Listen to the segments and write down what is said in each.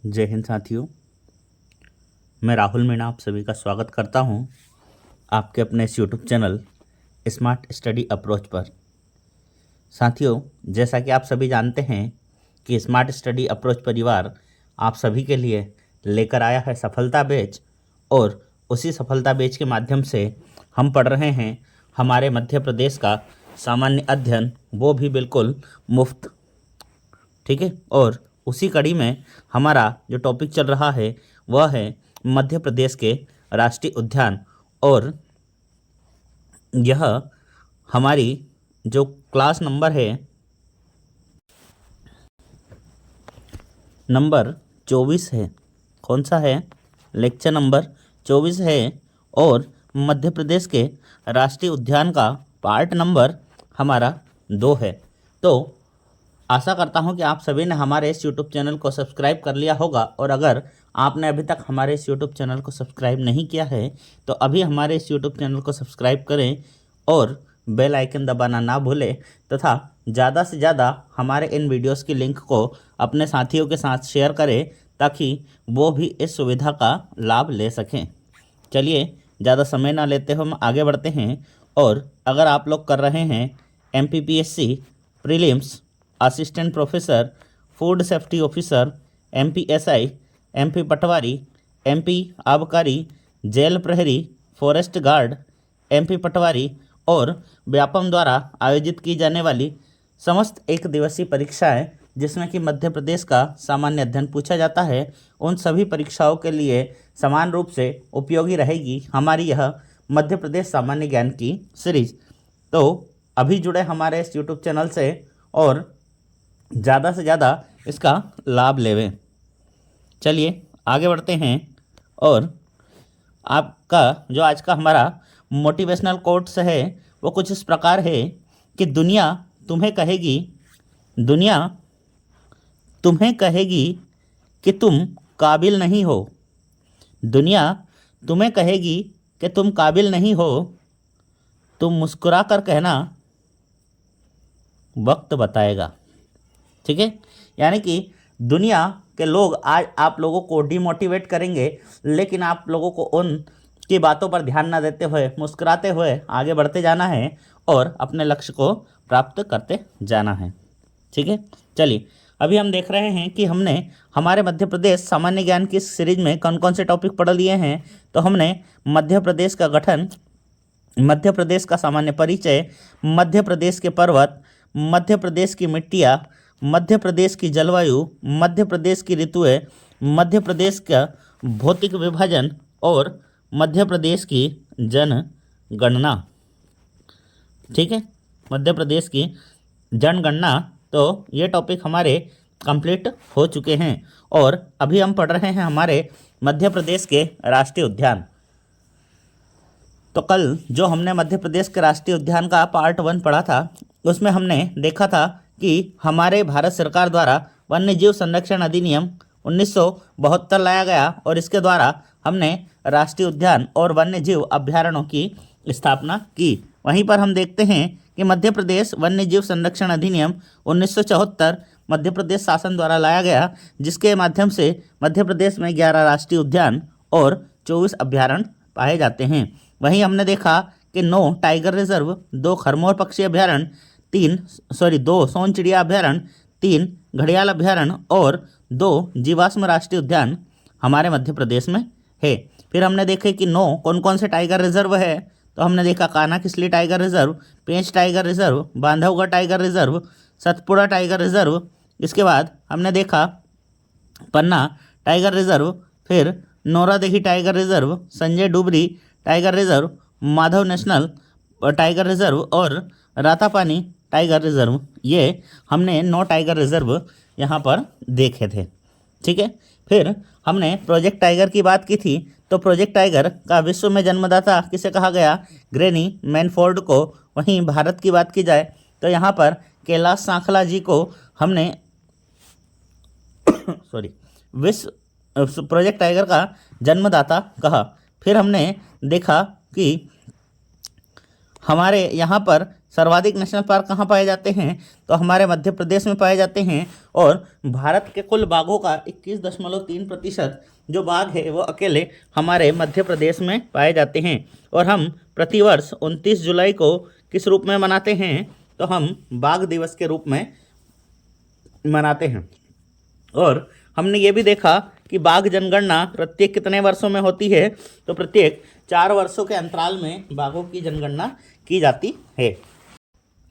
जय हिंद साथियों। मैं राहुल मीणा आप सभी का स्वागत करता हूं आपके अपने इस YouTube channel smart study approach पर। साथियों, जैसा कि आप सभी जानते हैं कि स्मार्ट स्टडी अप्रोच परिवार आप सभी के लिए लेकर आया है सफलता बैच, और उसी सफलता बैच के माध्यम से हम पढ़ रहे हैं हमारे मध्य प्रदेश का सामान्य अध्ययन, वो भी बिल्कुल मुफ्त। ठीक है, और उसी कड़ी में हमारा जो टॉपिक चल रहा है वह है मध्य प्रदेश के राष्ट्रीय उद्यान। और यह हमारी जो क्लास नंबर है नंबर 24 है। कौन सा है? लेक्चर नंबर 24 है। और मध्य प्रदेश के राष्ट्रीय उद्यान का पार्ट नंबर हमारा 2 है। तो आशा करता हूं कि आप सभी ने हमारे इस यूट्यूब चैनल को सब्सक्राइब कर लिया होगा, और अगर आपने अभी तक हमारे इस यूट्यूब चैनल को सब्सक्राइब नहीं किया है तो अभी हमारे इस यूट्यूब चैनल को सब्सक्राइब करें और बेल आइकन दबाना ना भूलें, तथा ज़्यादा से ज़्यादा हमारे इन वीडियोस की लिंक को अपने साथियों के साथ शेयर करें ताकि वो भी इस सुविधा का लाभ ले सकें। चलिए, ज़्यादा समय ना लेते हुए हम आगे बढ़ते हैं। और अगर आप लोग कर रहे हैं MPPSC prelims, assistant professor, food safety officer, MPSI, MP पटवारी, MP आबकारी, जेल प्रहरी, फॉरेस्ट गार्ड, MP पटवारी और व्यापम द्वारा आयोजित की जाने वाली समस्त एक दिवसीय परीक्षाएं, जिसमें कि मध्य प्रदेश का सामान्य अध्ययन पूछा जाता है, उन सभी परीक्षाओं के लिए समान रूप से उपयोगी रहेगी हमारी यह मध्य प्रदेश सामान्य ज्ञान की सीरीज। तो अभी जुड़े हमारे इस यूट्यूब चैनल से और ज़्यादा से ज़्यादा इसका लाभ लेवें। चलिए आगे बढ़ते हैं। और आपका जो आज का हमारा मोटिवेशनल कोट्स है वो कुछ इस प्रकार है कि दुनिया तुम्हें कहेगी कि तुम काबिल नहीं हो। दुनिया तुम्हें कहेगी कि तुम काबिल नहीं हो। तुम मुस्कुरा कर कहना, वक्त बताएगा। ठीक है, यानी कि दुनिया के लोग आज आप लोगों को डिमोटिवेट करेंगे, लेकिन आप लोगों को उन की बातों पर ध्यान ना देते हुए मुस्कुराते हुए आगे बढ़ते जाना है और अपने लक्ष्य को प्राप्त करते जाना है। ठीक है, चलिए अभी हम देख रहे हैं कि हमने हमारे मध्य प्रदेश सामान्य ज्ञान की सीरीज में कौन कौन से टॉपिक पढ़ लिए हैं। तो हमने मध्य प्रदेश का गठन, मध्य प्रदेश का सामान्य परिचय, मध्य प्रदेश के पर्वत, मध्य प्रदेश की मिट्टियाँ, मध्य प्रदेश की जलवायु, मध्य प्रदेश की ऋतुएं, मध्य प्रदेश का भौतिक विभाजन और मध्य प्रदेश की जनगणना। ठीक है, मध्य प्रदेश की जनगणना। तो ये टॉपिक हमारे कंप्लीट हो चुके हैं और अभी हम पढ़ रहे हैं हमारे मध्य प्रदेश के राष्ट्रीय उद्यान। तो कल जो हमने मध्य प्रदेश के राष्ट्रीय उद्यान का पार्ट 1 पढ़ा था, उसमें हमने देखा था कि हमारे भारत सरकार द्वारा वन्य जीव संरक्षण अधिनियम 1972 लाया गया, और इसके द्वारा हमने राष्ट्रीय उद्यान और वन्य जीव अभ्यारण्यों की स्थापना की। वहीं पर हम देखते हैं कि मध्य प्रदेश वन्य जीव संरक्षण अधिनियम 1974 मध्य प्रदेश शासन द्वारा लाया गया, जिसके माध्यम से मध्य प्रदेश में 11 राष्ट्रीय उद्यान और 24 अभ्यारण्य पाए जाते हैं। वहीं हमने देखा कि 9 टाइगर रिजर्व, 2 खरमोर पक्षी अभ्यारण्य, 2 सोन चिड़िया अभ्यारण्य, 3 घड़ियाल अभ्यारण्य और 2 जीवाश्म राष्ट्रीय उद्यान हमारे मध्य प्रदेश में है। फिर हमने देखे कि 9 कौन कौन से टाइगर रिजर्व है। तो हमने देखा Kanha Kisli tiger reserve, Pench tiger reserve, Bandhavgarh tiger reserve, Satpura tiger reserve. इसके बाद हमने देखा पन्ना टाइगर रिजर्व, फिर Nauradehi tiger reserve, Sanjay Dubri tiger reserve, Madhav national tiger reserve और रातापानी टाइगर रिजर्व। ये हमने 9 टाइगर रिजर्व यहाँ पर देखे थे। ठीक है, फिर हमने प्रोजेक्ट टाइगर की बात की थी। तो प्रोजेक्ट टाइगर का विश्व में जन्मदाता किसे कहा गया? ग्रैनी मैनफोर्ड को। वहीं भारत की बात की जाए तो यहाँ पर कैलाश सांखला जी को हमने विश्व प्रोजेक्ट टाइगर का जन्मदाता कहा। फिर हमने देखा कि हमारे यहाँ पर सर्वाधिक नेशनल पार्क कहाँ पाए जाते हैं, तो हमारे मध्य प्रदेश में पाए जाते हैं। और भारत के कुल बाघों का 21.3% जो बाघ है वो अकेले हमारे मध्य प्रदेश में पाए जाते हैं। और हम प्रतिवर्ष 29 जुलाई को किस रूप में मनाते हैं, तो हम बाघ दिवस के रूप में मनाते हैं। और हमने ये भी देखा कि बाघ जनगणना प्रत्येक कितने वर्षों में होती है, तो प्रत्येक 4 वर्षों के अंतराल में बाघों की जनगणना की जाती है।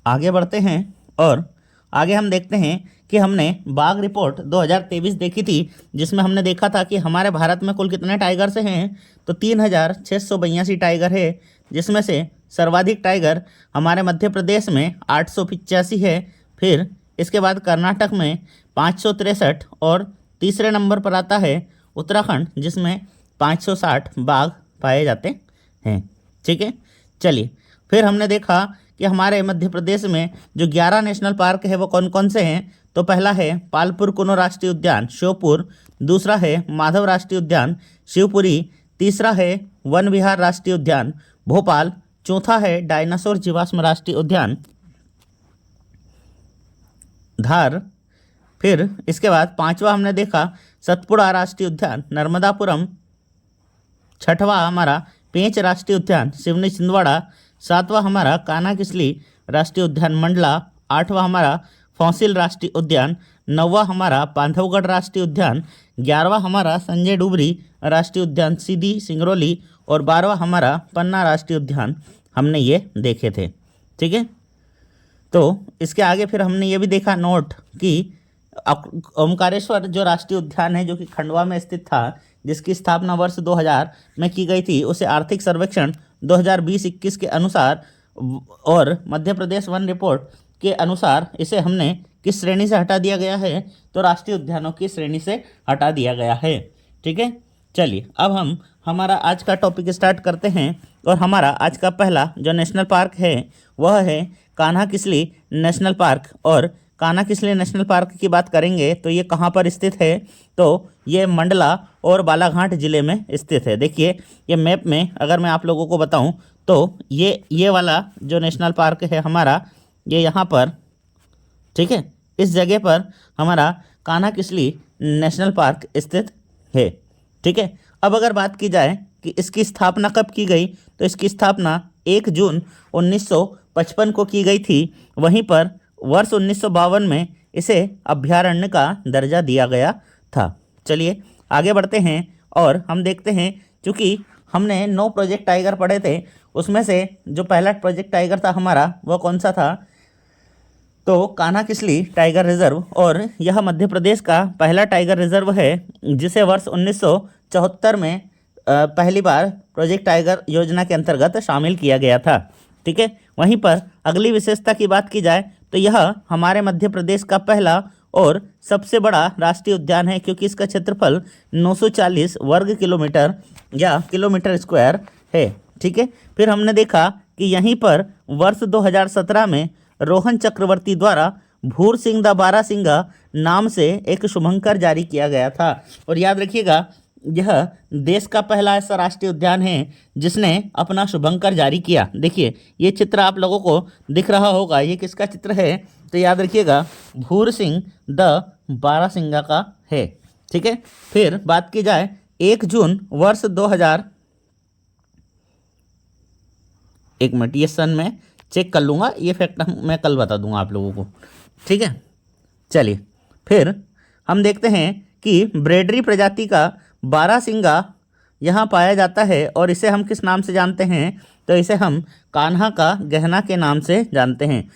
आगे बढ़ते हैं और आगे हम देखते हैं कि हमने बाघ रिपोर्ट 2023 देखी थी, जिसमें हमने देखा था कि हमारे भारत में कुल कितने टाइगर्स हैं, तो 3682 टाइगर है, जिसमें से सर्वाधिक टाइगर हमारे मध्य प्रदेश में 885 है। फिर इसके बाद कर्नाटक में 563 और तीसरे नंबर पर आता है उत्तराखंड, जिसमें 560 बाघ पाए जाते हैं। ठीक है, चलिए फिर हमने देखा कि हमारे मध्य प्रदेश में जो 11 नेशनल पार्क है वो कौन कौन से हैं, तो पहला है पालपुर कुनो राष्ट्रीय उद्यान श्योपुर, दूसरा है माधव राष्ट्रीय उद्यान शिवपुरी, तीसरा है वन विहार राष्ट्रीय उद्यान भोपाल, चौथा है डायनासोर जीवाश्म राष्ट्रीय उद्यान धार। फिर इसके बाद पांचवा हमने देखा सतपुड़ा राष्ट्रीय उद्यान नर्मदापुरम, छठवां हमारा पेंच राष्ट्रीय उद्यान सिवनी छिंदवाड़ा, सातवां हमारा कान्हा-किसली राष्ट्रीय उद्यान मंडला, आठवां हमारा फॉसिल राष्ट्रीय उद्यान, नौवां हमारा बांधवगढ़ राष्ट्रीय उद्यान, 11वां हमारा संजय डुबरी राष्ट्रीय उद्यान सीधी सिंगरौली और 12वां हमारा पन्ना राष्ट्रीय उद्यान हमने ये देखे थे। ठीक है, तो इसके आगे फिर हमने ये भी देखा नोट कि ओमकारेश्वर जो राष्ट्रीय उद्यान है जो कि खंडवा में स्थित था, जिसकी स्थापना वर्ष 2000 में की गई थी, उसे आर्थिक सर्वेक्षण 2020-21 के अनुसार और मध्य प्रदेश वन रिपोर्ट के अनुसार इसे हमने किस श्रेणी से हटा दिया गया है, तो राष्ट्रीय उद्यानों की श्रेणी से हटा दिया गया है। ठीक है, चलिए अब हम हमारा आज का टॉपिक स्टार्ट करते हैं। और हमारा आज का पहला जो नेशनल पार्क है वह है कान्हा-किसली नेशनल पार्क। और कान्हा-किसली नेशनल पार्क की बात करेंगे तो ये कहाँ पर स्थित है, तो ये मंडला और बालाघाट ज़िले में स्थित है। देखिए ये मैप में अगर मैं आप लोगों को बताऊं तो ये वाला जो नेशनल पार्क है हमारा, ये यहाँ पर, ठीक है, इस जगह पर हमारा कान्हा-किसली नेशनल पार्क स्थित है। ठीक है, अब अगर बात की जाए कि इसकी स्थापना कब की गई, तो इसकी स्थापना 1 जून 1955 को की गई थी। वहीं पर वर्ष 1952 में इसे अभ्यारण्य का दर्जा दिया गया था। चलिए आगे बढ़ते हैं और हम देखते हैं, चूँकि हमने 9 प्रोजेक्ट टाइगर पढ़े थे, उसमें से जो पहला प्रोजेक्ट टाइगर था हमारा वह कौन सा था, तो कान्हा-किसली टाइगर रिजर्व। और यह मध्य प्रदेश का पहला टाइगर रिजर्व है, जिसे वर्ष 1974 में पहली बार प्रोजेक्ट टाइगर योजना के अंतर्गत शामिल किया गया था। ठीक है, वहीं पर अगली विशेषता की बात की जाए तो यह हमारे मध्य प्रदेश का पहला और सबसे बड़ा राष्ट्रीय उद्यान है, क्योंकि इसका क्षेत्रफल 940 वर्ग किलोमीटर या किलोमीटर स्क्वायर है। ठीक है, फिर हमने देखा कि यहीं पर वर्ष 2017 में रोहन चक्रवर्ती द्वारा भूर सिंह द बारासिंगा नाम से एक शुभंकर जारी किया गया था। और याद रखिएगा यह देश का पहला ऐसा राष्ट्रीय उद्यान है जिसने अपना शुभंकर जारी किया। देखिए ये चित्र आप लोगों को दिख रहा होगा, ये किसका चित्र है, तो याद रखिएगा भूर सिंह द बारासिंगा का है। ठीक है, फिर बात की जाए 1 जून वर्ष 2000, एक मिनट ये सन में चेक कर लूँगा, ये फैक्ट मैं कल बता दूंगा आप लोगों को। ठीक है, चलिए फिर हम देखते हैं कि ब्रेडरी प्रजाति का बारासिंगा यहाँ पाया जाता है और इसे हम किस नाम से जानते हैं, तो इसे हम कान्हा का गहना के नाम से जानते हैं।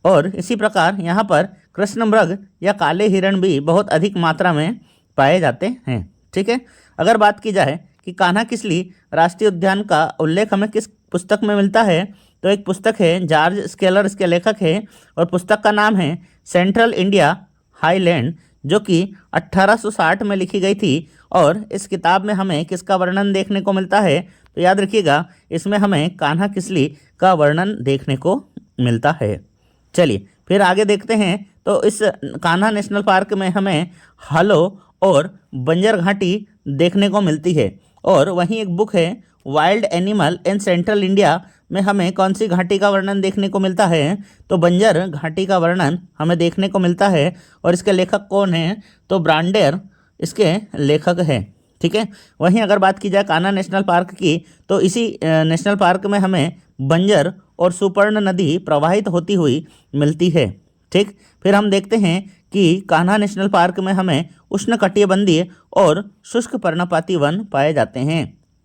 और इसी प्रकार यहाँ पर कृष्ण मृग या काले हिरण भी बहुत अधिक मात्रा में पाए जाते हैं। ठीक है, अगर बात की जाए कि कान्हा-किसली राष्ट्रीय उद्यान का उल्लेख हमें किस पुस्तक में मिलता है, तो एक पुस्तक है, जॉर्ज स्केलर इसके लेखक है और पुस्तक का नाम है सेंट्रल इंडिया हाईलैंड, जो कि 1860 में लिखी गई थी। और इस किताब में हमें किसका वर्णन देखने को मिलता है, तो याद रखिएगा इसमें हमें कान्हा-किसली का वर्णन देखने को मिलता है। चलिए फिर आगे देखते हैं, तो इस कान्हा नेशनल पार्क में हमें हलो और बंजर घाटी देखने को मिलती है। और वहीं एक बुक है wild animal in central India में हमें कौन सी घाटी का वर्णन देखने को मिलता है? तो बंजर घाटी का वर्णन हमें देखने को मिलता है। और इसके लेखक कौन हैं? तो ब्रांडेर इसके लेखक हैं। ठीक है। वहीं अगर बात की जाए कान्हा नेशनल पार्क की, तो इसी नेशनल पार्क में हमें बंजर और सुपर्ण नदी प्रवाहित होती हुई मिलती है। ठीक। फिर हम देखते हैं कि कान्हा नेशनल पार्क में हमें उष्णकटिबंधीय और शुष्क पर्णपाती वन पाए जाते हैं।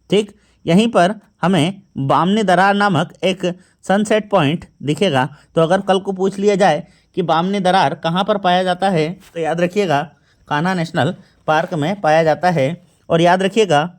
ठीक। यहीं पर हमें बामनी दरार नामक एक सनसेट पॉइंट दिखेगा। तो अगर कल को पूछ लिया जाए कि बामनी दरार कहाँ पर पाया जाता है, तो याद रखिएगा कान्हा नेशनल पार्क में पाया जाता है। और याद रखिएगा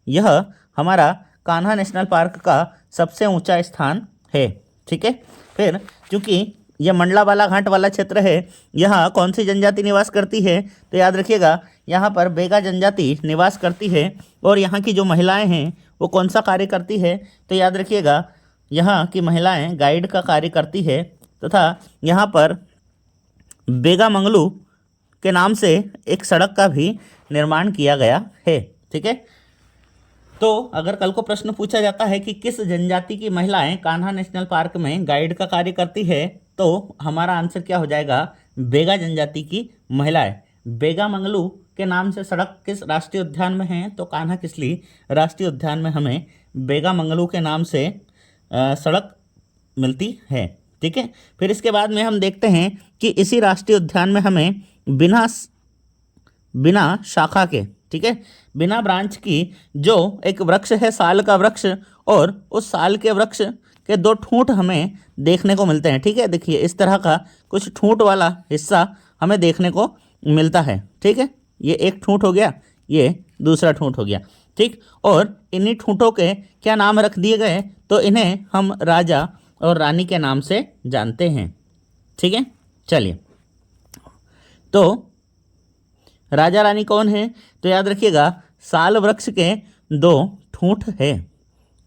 यह हमारा कान्हा नेशनल पार्क का सबसे ऊंचा स्थान है। ठीक है। फिर चूंकि यह मंडलावाला घाट वाला क्षेत्र है, यहाँ कौन सी जनजाति निवास करती है? तो याद रखिएगा यहाँ पर बेगा जनजाति निवास करती है। और यहाँ की जो महिलाएं हैं वो कौन सा कार्य करती है? तो याद रखिएगा यहाँ की महिलाएं गाइड का कार्य करती है तथा यहाँ पर बेगा मंगलू के नाम से एक सड़क का भी निर्माण किया गया है। ठीक है। तो अगर कल को प्रश्न पूछा जाता है कि किस जनजाति की महिलाएं कान्हा नेशनल पार्क में गाइड का कार्य करती है, तो हमारा आंसर क्या हो जाएगा? बेगा जनजाति की महिलाएं। बेगा मंगलू के नाम से सड़क किस राष्ट्रीय उद्यान में है? तो कान्हा किसली राष्ट्रीय उद्यान में हमें बेगा मंगलू के नाम से सड़क मिलती है। ठीक है। फिर इसके बाद में हम देखते हैं कि इसी राष्ट्रीय उद्यान में हमें बिना शाखा के, ठीक है, बिना ब्रांच की जो एक वृक्ष है, साल का वृक्ष, और उस साल के वृक्ष के 2 ठूंठ हमें देखने को मिलते हैं। ठीक है। देखिए इस तरह का कुछ ठूंठ वाला हिस्सा हमें देखने को मिलता है। ठीक है। ये एक ठूंठ हो गया, ये दूसरा ठूंठ हो गया। ठीक। और इन्हीं ठूंठों के क्या नाम रख दिए गए? तो इन्हें हम राजा और रानी के नाम से जानते हैं। ठीक है। चलिए, तो राजा रानी कौन है? तो याद रखिएगा साल वृक्ष के 2 ठूंठ है।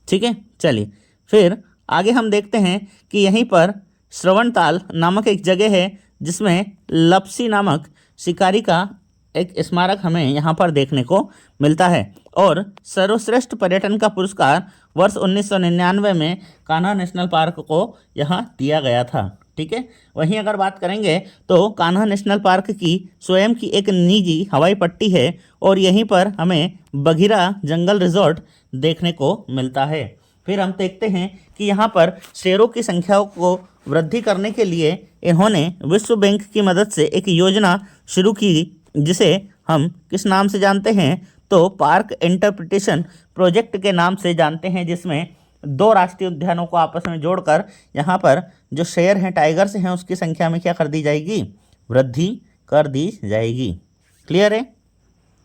ठीक है। चलिए, फिर आगे हम देखते हैं कि यहीं पर श्रवणताल नामक एक जगह है जिसमें लपसी नामक शिकारी का एक स्मारक हमें यहाँ पर देखने को मिलता है। और सर्वश्रेष्ठ पर्यटन का पुरस्कार वर्ष 1999 में कान्हा नेशनल पार्क को यहाँ दिया गया था। ठीक है। वहीं अगर बात करेंगे तो कान्हा नेशनल पार्क की स्वयं की एक निजी हवाई पट्टी है और यहीं पर हमें बघीरा जंगल रिजॉर्ट देखने को मिलता है। फिर हम देखते हैं कि यहाँ पर शेरों की संख्या को वृद्धि करने के लिए इन्होंने विश्व बैंक की मदद से एक योजना शुरू की जिसे हम किस नाम से जानते हैं? तो पार्क इंटरप्रिटेशन प्रोजेक्ट के नाम से जानते हैं, जिसमें 2 राष्ट्रीय उद्यानों को आपस में जोड़कर यहाँ पर जो शेर हैं, टाइगर्स हैं, उसकी संख्या में क्या कर दी जाएगी? वृद्धि कर दी जाएगी। क्लियर है?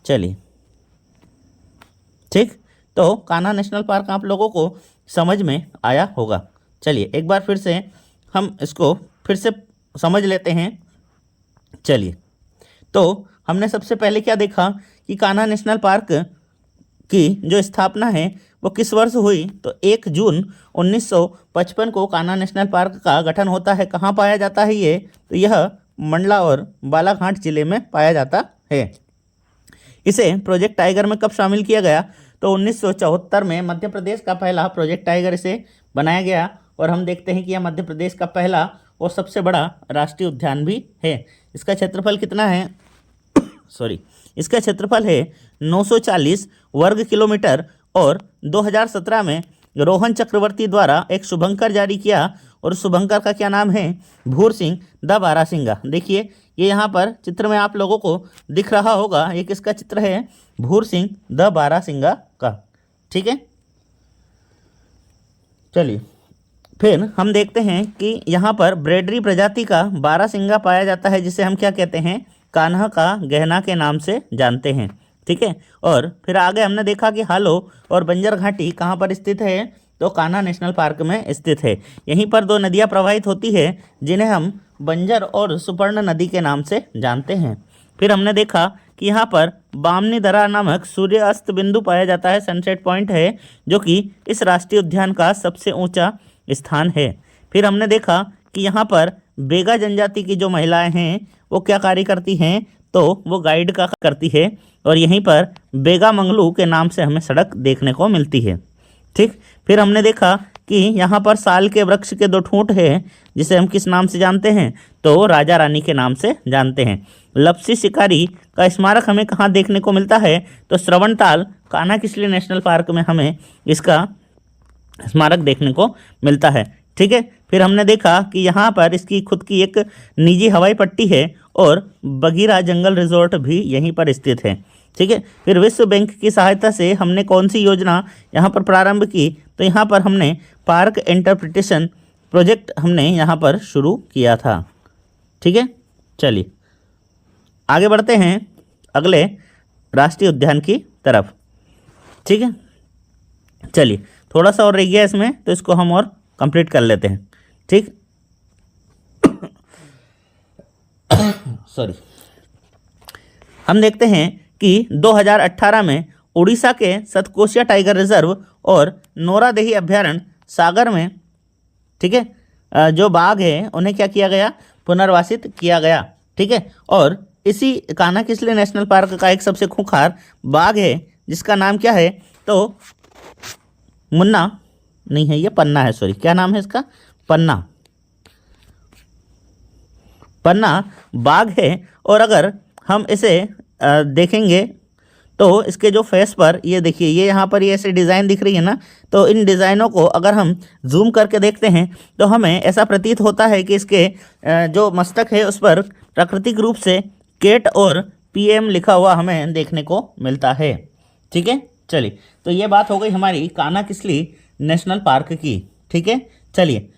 चलिए, ठीक। तो कान्हा नेशनल पार्क आप लोगों को समझ में आया होगा। चलिए एक बार फिर से हम इसको फिर से समझ लेते हैं। चलिए, तो हमने सबसे पहले क्या देखा कि कान्हा नेशनल पार्क की जो स्थापना है वो किस वर्ष हुई? तो 1 जून 1955 को कान्हा नेशनल पार्क का गठन होता है। कहाँ पाया जाता है ये? तो यह मंडला और बालाघाट जिले में पाया जाता है। इसे प्रोजेक्ट टाइगर में कब शामिल किया गया? तो 1974 में मध्य प्रदेश का पहला प्रोजेक्ट टाइगर इसे बनाया गया। और हम देखते हैं कि यह मध्य प्रदेश का पहला और सबसे बड़ा राष्ट्रीय उद्यान भी है। इसका क्षेत्रफल कितना है? इसका क्षेत्रफल है 940 वर्ग किलोमीटर। और 2017 में रोहन चक्रवर्ती द्वारा एक शुभंकर जारी किया और शुभंकर का क्या नाम है? भूर सिंह द बारासिंगा। देखिए ये यहाँ पर चित्र में आप लोगों को दिख रहा होगा, ये किसका चित्र है? भूर सिंह द बारासिंगा का। ठीक है। चलिए, फिर हम देखते हैं कि यहाँ पर ब्रेडरी प्रजाति का बारासिंगा पाया जाता है, जिसे हम क्या कहते हैं? कान्हा का गहना के नाम से जानते हैं। ठीक है। और फिर आगे हमने देखा कि हालो और बंजर घाटी कहाँ पर स्थित है? तो कान्हा नेशनल पार्क में स्थित है। यहीं पर 2 नदियाँ प्रवाहित होती है जिन्हें हम बंजर और सुपर्ण नदी के नाम से जानते हैं। फिर हमने देखा कि यहाँ पर बामनी दरार नामक सूर्य अस्त बिंदु पाया जाता है, सनसेट पॉइंट है, जो कि इस राष्ट्रीय उद्यान का सबसे ऊंचा स्थान है। फिर हमने देखा कि यहाँ पर बेगा जनजाति की जो महिलाएं हैं वो क्या कार्य करती हैं? तो वो गाइड का करती है और यहीं पर बेगामंगलू के नाम से हमें सड़क देखने को मिलती है। ठीक, फिर हमने देखा कि यहाँ पर साल के वृक्ष के 2 ठूंठ हैं जिसे हम किस नाम से जानते हैं, तो राजा रानी के नाम से जानते हैं। लपसी शिकारी का स्मारक हमें कहाँ देखने को मिलता है, तो श्रवणताल कान्हा-किसली नेशनल पार्क में हमें इसका स्मारक देखने को मिलता है। ठीक है, फिर हमने देखा कि यहाँ पर इसकी खुद की एक निजी हवाई पट्टी है और बगीरा जंगल रिजॉर्ट भी यहीं पर स्थित है। ठीक है, फिर विश्व बैंक की सहायता से हमने कौन सी योजना यहाँ पर प्रारंभ की, तो यहाँ पर हमने पार्क इंटरप्रिटेशन प्रोजेक्ट हमने यहाँ पर शुरू किया था। ठीक है, चलिए आगे बढ़ते हैं अगले राष्ट्रीय उद्यान की तरफ। ठीक है, चलिए थोड़ा सा और रह गया इसमें, तो इसको हम और कंप्लीट कर लेते हैं। ठीक सॉरी, हम देखते हैं कि 2018 में उड़ीसा के सतकोशिया टाइगर रिजर्व और नोरादेही अभ्यारण्य सागर में, ठीक है, जो बाघ है उन्हें क्या किया गया, पुनर्वासित किया गया। ठीक है, और इसी कान्हा-किसली नेशनल पार्क का एक सबसे खूंखार बाघ है जिसका नाम क्या है, तो मुन्ना नहीं है, ये पन्ना है, सॉरी, क्या नाम है इसका, पन्ना। पन्ना बाघ है। और अगर हम इसे देखेंगे तो इसके जो फेस पर ये देखिए, ये यहाँ पर ये ऐसे डिज़ाइन दिख रही है ना, तो इन डिज़ाइनों को अगर हम जूम करके देखते हैं तो हमें ऐसा प्रतीत होता है कि इसके जो मस्तक है उस पर प्राकृतिक रूप से केट और PM लिखा हुआ हमें देखने को मिलता है। ठीक है, चलिए, तो ये बात हो गई हमारी कान्हा-किसली नेशनल पार्क की। ठीक है, चलिए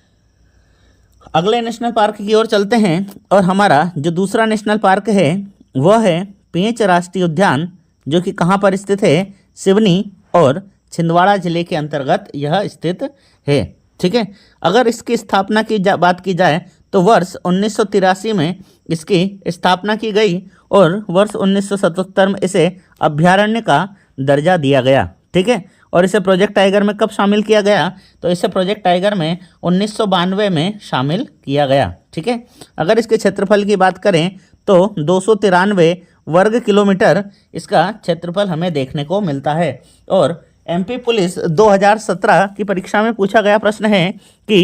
अगले नेशनल पार्क की ओर चलते हैं और हमारा जो दूसरा नेशनल पार्क है वह है पेंच राष्ट्रीय उद्यान, जो कि कहाँ पर स्थित है, सिवनी और छिंदवाड़ा जिले के अंतर्गत यह स्थित है। ठीक है, अगर इसकी स्थापना की बात की जाए तो वर्ष 1983 में इसकी स्थापना की गई और वर्ष 1977 में इसे अभ्यारण्य का दर्जा दिया गया। ठीक है, और इसे प्रोजेक्ट टाइगर में कब शामिल किया गया, तो इसे प्रोजेक्ट टाइगर में 1992 में शामिल किया गया। ठीक है, अगर इसके क्षेत्रफल की बात करें तो 293 वर्ग किलोमीटर इसका क्षेत्रफल हमें देखने को मिलता है। और MP पुलिस 2017 की परीक्षा में पूछा गया प्रश्न है कि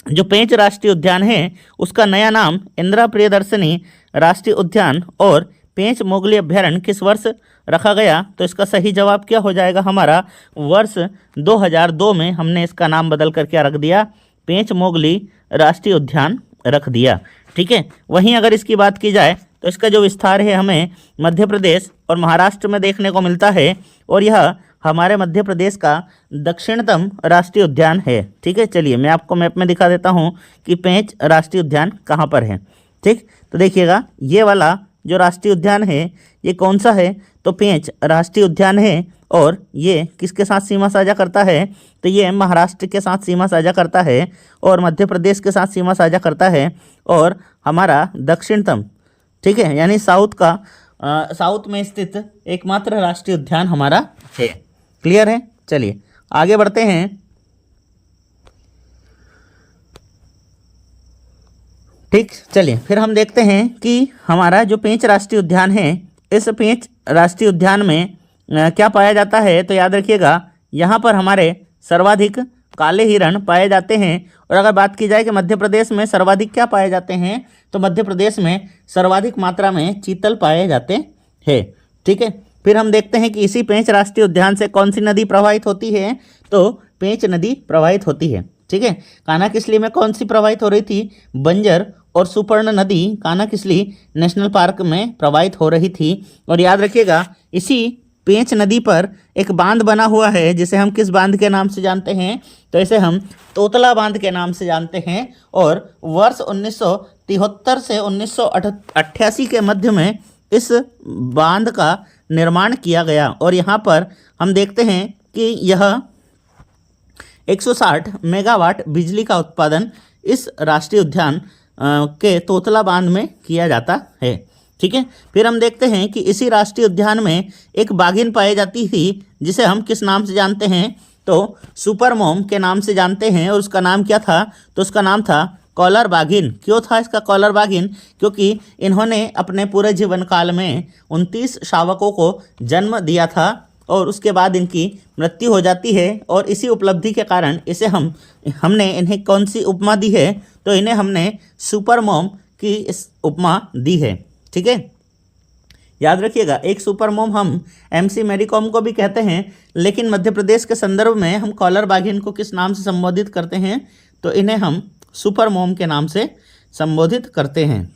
जो पेंच राष्ट्रीय उद्यान है उसका नया नाम इंदिरा प्रियदर्शनी राष्ट्रीय उद्यान और पेंच मोगली अभ्यारण्य किस वर्ष रखा गया, तो इसका सही जवाब क्या हो जाएगा हमारा, वर्ष 2002 में हमने इसका नाम बदल कर क्या रख दिया, पेंच मोगली राष्ट्रीय उद्यान रख दिया। ठीक है, वहीं अगर इसकी बात की जाए तो इसका जो विस्तार है हमें मध्य प्रदेश और महाराष्ट्र में देखने को मिलता है और यह हमारे मध्य प्रदेश का दक्षिणतम राष्ट्रीय उद्यान है। ठीक है, चलिए मैं आपको मैप में दिखा देता हूँ कि पेंच राष्ट्रीय उद्यान कहाँ पर है। ठीक, तो देखिएगा ये वाला जो राष्ट्रीय उद्यान है ये कौन सा है, तो पेंच राष्ट्रीय उद्यान है और ये किसके साथ सीमा साझा करता है, तो ये महाराष्ट्र के साथ सीमा साझा करता है और मध्य प्रदेश के साथ सीमा साझा करता है और हमारा दक्षिणतम, ठीक है, यानी साउथ में स्थित एकमात्र राष्ट्रीय उद्यान हमारा है। क्लियर है, चलिए आगे बढ़ते हैं। ठीक, चलिए फिर हम देखते हैं कि हमारा जो पेंच राष्ट्रीय उद्यान है, इस पेंच राष्ट्रीय उद्यान में क्या पाया जाता है, तो याद रखिएगा यहाँ पर हमारे सर्वाधिक काले हिरण पाए जाते हैं। और अगर बात की जाए कि मध्य प्रदेश में सर्वाधिक क्या पाए जाते हैं, तो मध्य प्रदेश में सर्वाधिक मात्रा में चीतल पाए जाते हैं। ठीक है, फिर हम देखते हैं कि इसी पेंच राष्ट्रीय उद्यान से कौन सी नदी प्रवाहित होती है, तो पेंच नदी प्रवाहित होती है। ठीक है, कान्हा-किसली में कौन सी प्रवाहित हो रही थी, बंजर और सुपर्ण नदी कान्हा-किसली नेशनल पार्क में प्रवाहित हो रही थी। और याद रखिएगा इसी पेंच नदी पर एक बांध बना हुआ है जिसे हम किस बांध के नाम से जानते हैं, तो इसे हम तोतला बांध के नाम से जानते हैं। और वर्ष 1973 से 1988 के मध्य में इस बांध का निर्माण किया गया और यहाँ पर हम देखते हैं कि यह 160 मेगावाट बिजली का उत्पादन इस राष्ट्रीय उद्यान के तोतला बांध में किया जाता है। ठीक है, फिर हम देखते हैं कि इसी राष्ट्रीय उद्यान में एक बाघिन पाई जाती थी जिसे हम किस नाम से जानते हैं, तो सुपर मॉम के नाम से जानते हैं। और उसका नाम क्या था, तो उसका नाम था कॉलर बाघिन। क्यों था इसका कॉलर बाघिन? क्योंकि इन्होंने अपने पूरे जीवन काल में 29 शावकों को जन्म दिया था और उसके बाद इनकी मृत्यु हो जाती है। और इसी उपलब्धि के कारण इसे हमने इन्हें कौन सी उपमा दी है? तो इन्हें हमने सुपर मॉम की इस उपमा दी है। ठीक है, याद रखिएगा, एक सुपर मॉम हम MC मैरी कॉम को भी कहते हैं, लेकिन मध्य प्रदेश के संदर्भ में हम कॉलर बाघिन को किस नाम से संबोधित करते हैं? तो इन्हें हम सुपर मॉम के नाम से संबोधित करते हैं।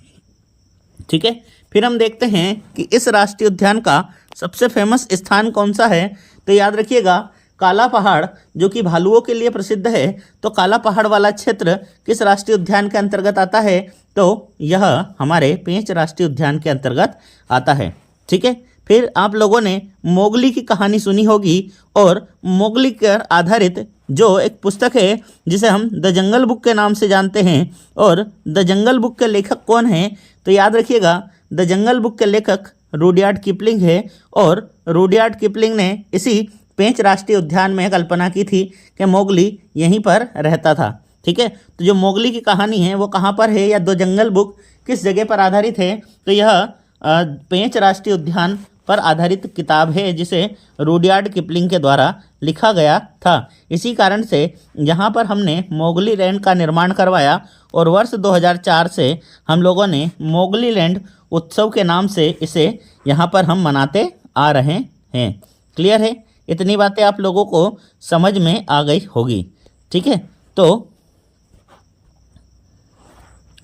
ठीक है, फिर हम देखते हैं कि इस राष्ट्रीय उद्यान का सबसे फेमस स्थान कौन सा है? तो याद रखिएगा, काला पहाड़ जो कि भालुओं के लिए प्रसिद्ध है। तो काला पहाड़ वाला क्षेत्र किस राष्ट्रीय उद्यान के अंतर्गत आता है? तो यह हमारे पेंच राष्ट्रीय उद्यान के अंतर्गत आता है। ठीक है, फिर आप लोगों ने मोगली की कहानी सुनी होगी और मोगली पर आधारित जो एक पुस्तक है जिसे हम द जंगल बुक के नाम से जानते हैं। और द जंगल बुक के लेखक कौन हैं? तो याद रखिएगा, द जंगल बुक के लेखक रुडयार्ड किपलिंग है। और रुडयार्ड किपलिंग ने इसी पेंच राष्ट्रीय उद्यान में कल्पना की थी कि मोगली यहीं पर रहता था। ठीक है, तो जो मोगली की कहानी है वो कहाँ पर है, या द जंगल बुक किस जगह पर आधारित है? तो यह पेंच राष्ट्रीय उद्यान पर आधारित किताब है जिसे रुडयार्ड किपलिंग के द्वारा लिखा गया था। इसी कारण से यहाँ पर हमने मोगली लैंड का निर्माण करवाया और वर्ष 2004 से हम लोगों ने मोगली लैंड उत्सव के नाम से इसे यहाँ पर हम मनाते आ रहे हैं। क्लियर है? इतनी बातें आप लोगों को समझ में आ गई होगी। ठीक है, तो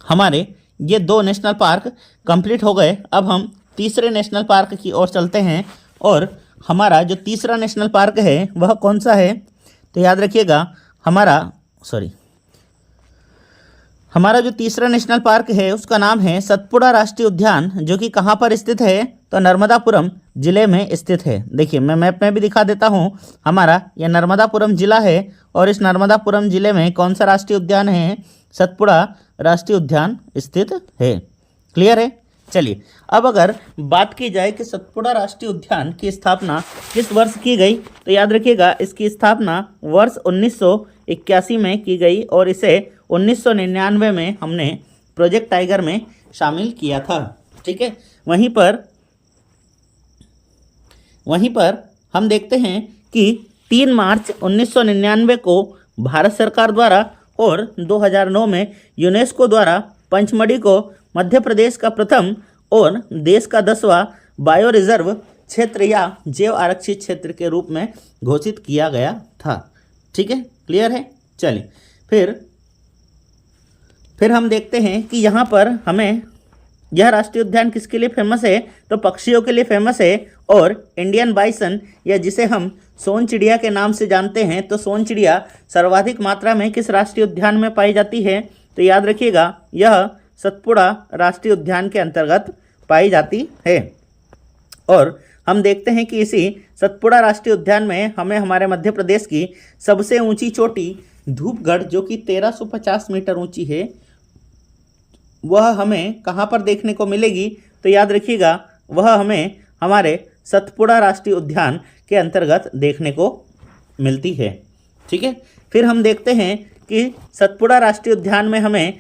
हमारे ये 2 नेशनल पार्क कंप्लीट हो गए। अब हम तीसरे नेशनल पार्क की ओर चलते हैं। और हमारा जो तीसरा नेशनल पार्क है वह कौन सा है? तो याद रखिएगा, हमारा जो तीसरा नेशनल पार्क है उसका नाम है सतपुड़ा राष्ट्रीय उद्यान, जो कि कहाँ पर स्थित है? तो नर्मदापुरम जिले में स्थित है। देखिए, मैं मैप में भी दिखा देता हूँ। हमारा यह नर्मदापुरम जिला है और इस नर्मदापुरम जिले में कौन सा राष्ट्रीय उद्यान है? सतपुड़ा राष्ट्रीय उद्यान स्थित है। क्लियर है? चलिए, अब अगर बात की जाए कि सतपुड़ा राष्ट्रीय उद्यान की स्थापना किस वर्ष की गई, तो याद रखिएगा, इसकी स्थापना वर्ष 1981 में की गई और इसे 1999 में हमने प्रोजेक्ट टाइगर में शामिल किया था। ठीक है, वहीं पर हम देखते हैं कि 3 मार्च 1999 को भारत सरकार द्वारा और 2009 में यूनेस्को द्वारा पंचमढ़ी को मध्य प्रदेश का प्रथम और देश का 10वां बायो रिजर्व क्षेत्र या जैव आरक्षित क्षेत्र के रूप में घोषित किया गया था। ठीक है, क्लियर है? चलिए, फिर हम देखते हैं कि यहाँ पर हमें यह राष्ट्रीय उद्यान किसके लिए फेमस है? तो पक्षियों के लिए फेमस है। और इंडियन बाइसन, या जिसे हम सोन चिड़िया के नाम से जानते हैं, तो सोन चिड़िया सर्वाधिक मात्रा में किस राष्ट्रीय उद्यान में पाई जाती है? तो याद रखिएगा, यह सतपुड़ा राष्ट्रीय उद्यान के अंतर्गत पाई जाती है। और हम देखते हैं कि इसी सतपुड़ा राष्ट्रीय उद्यान में हमें हमारे मध्य प्रदेश की सबसे ऊंची चोटी धूपगढ़, जो कि 1350 मीटर ऊंची है, वह हमें कहाँ पर देखने को मिलेगी? तो याद रखिएगा, वह हमें हमारे सतपुड़ा राष्ट्रीय उद्यान के अंतर्गत देखने को मिलती है। ठीक है, फिर हम देखते हैं कि सतपुड़ा राष्ट्रीय उद्यान में हमें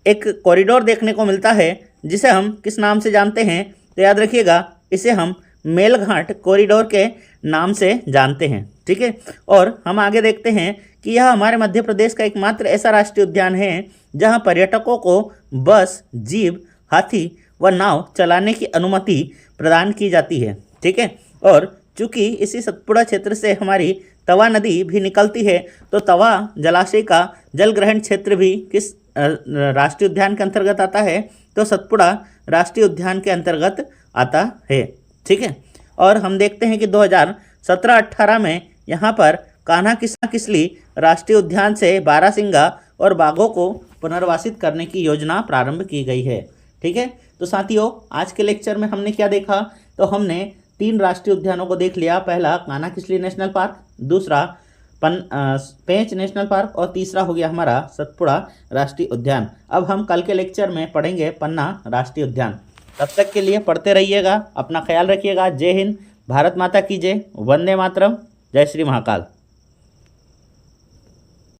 एक कॉरिडोर देखने को मिलता है जिसे हम किस नाम से जानते हैं? तो याद रखिएगा, इसे हम मेलघाट कॉरिडोर के नाम से जानते हैं। ठीक है, और हम आगे देखते हैं कि यह हमारे मध्य प्रदेश का एकमात्र ऐसा राष्ट्रीय उद्यान है जहां पर्यटकों को बस, जीप, हाथी व नाव चलाने की अनुमति प्रदान की जाती है। ठीक है, और चूंकि इसी सतपुड़ा क्षेत्र से हमारी तवा नदी भी निकलती है, तो तवा जलाशय का जल ग्रहण क्षेत्र भी किस राष्ट्रीय उद्यान के अंतर्गत आता है? तो सतपुड़ा राष्ट्रीय उद्यान के अंतर्गत आता है। ठीक है, और हम देखते हैं कि 2017-18 में यहाँ पर कान्हा किसली राष्ट्रीय उद्यान से बारहसिंगा और बाघों को पुनर्वासित करने की योजना प्रारंभ की गई है। ठीक है, तो साथियों, आज के लेक्चर में हमने क्या देखा? तो हमने 3 राष्ट्रीय उद्यानों को देख लिया। पहला कान्हा किसली नेशनल पार्क, दूसरा पेंच नेशनल पार्क और तीसरा हो गया हमारा सतपुड़ा राष्ट्रीय उद्यान। अब हम कल के लेक्चर में पढ़ेंगे पन्ना राष्ट्रीय उद्यान। तब तक के लिए पढ़ते रहिएगा, अपना ख्याल रखिएगा। जय हिंद, भारत माता की जय, वंदे मातरम, जय श्री महाकाल।